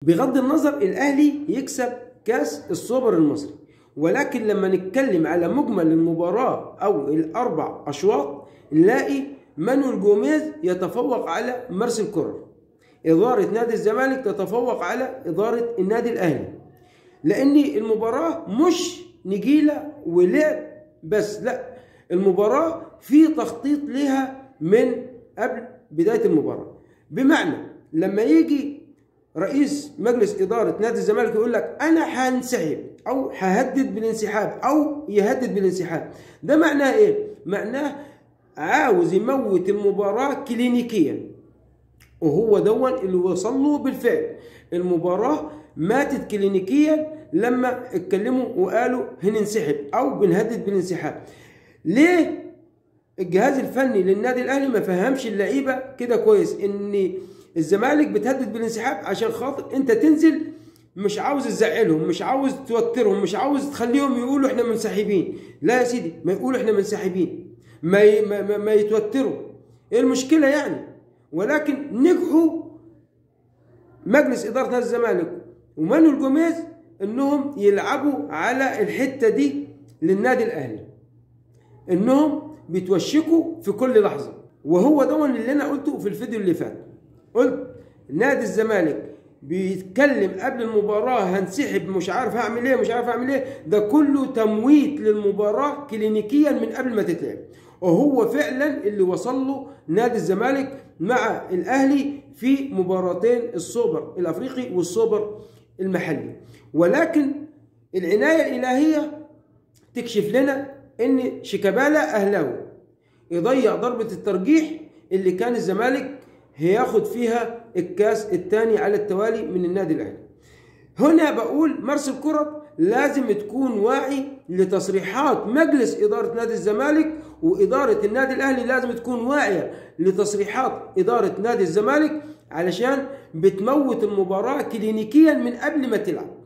بغض النظر الاهلي يكسب كاس السوبر المصري، ولكن لما نتكلم على مجمل المباراة او الاربع اشواط نلاقي مانويل جوميز يتفوق على مارسيل كولر. ادارة نادي الزمالك تتفوق على ادارة النادي الاهلي، لان المباراة مش نجيلة ولعب بس، لا، المباراة في تخطيط لها من قبل بداية المباراة. بمعنى لما يجي رئيس مجلس إدارة نادي الزمالك يقول لك أنا هنسحب أو ههدد بالانسحاب أو يهدد بالانسحاب، ده معناه إيه؟ معناه عاوز يموت المباراة كلينيكيا، وهو دون اللي وصل له بالفعل. المباراة ماتت كلينيكيا لما اتكلموا وقالوا هننسحب أو بنهدد بالانسحاب. ليه الجهاز الفني للنادي الأهلي ما فهمش اللعيبة كده كويس إن الزمالك بتهدد بالانسحاب عشان خاطر انت تنزل، مش عاوز تزعلهم، مش عاوز توترهم، مش عاوز تخليهم يقولوا احنا منسحبين. لا يا سيدي، ما يقولوا احنا منسحبين، ما يتوتروا، ايه المشكلة يعني؟ ولكن نجحوا مجلس إدارة نادي الزمالك ومانويل جوميز انهم يلعبوا على الحتة دي للنادي الأهلي، انهم بيتوشكوا في كل لحظة. وهو ده اللي انا قلته في الفيديو اللي فات، قلت نادي الزمالك بيتكلم قبل المباراة هنسحب، مش عارف هعمل ايه، مش عارف اعمل ايه، ده كله تمويت للمباراة كلينيكيا من قبل ما تتلعب. وهو فعلا اللي وصل له نادي الزمالك مع الاهلي في مباراتين السوبر الافريقي والسوبر المحلي. ولكن العناية الالهية تكشف لنا ان شيكابالا اهلاوي يضيع ضربة الترجيح اللي كان الزمالك هياخد فيها الكاس الثاني على التوالي من النادي الاهلي. هنا بقول مارسيل كولر لازم تكون واعي لتصريحات مجلس اداره نادي الزمالك، واداره النادي الاهلي لازم تكون واعيه لتصريحات اداره نادي الزمالك، علشان بتموت المباراه كلينيكيا من قبل ما تلعب.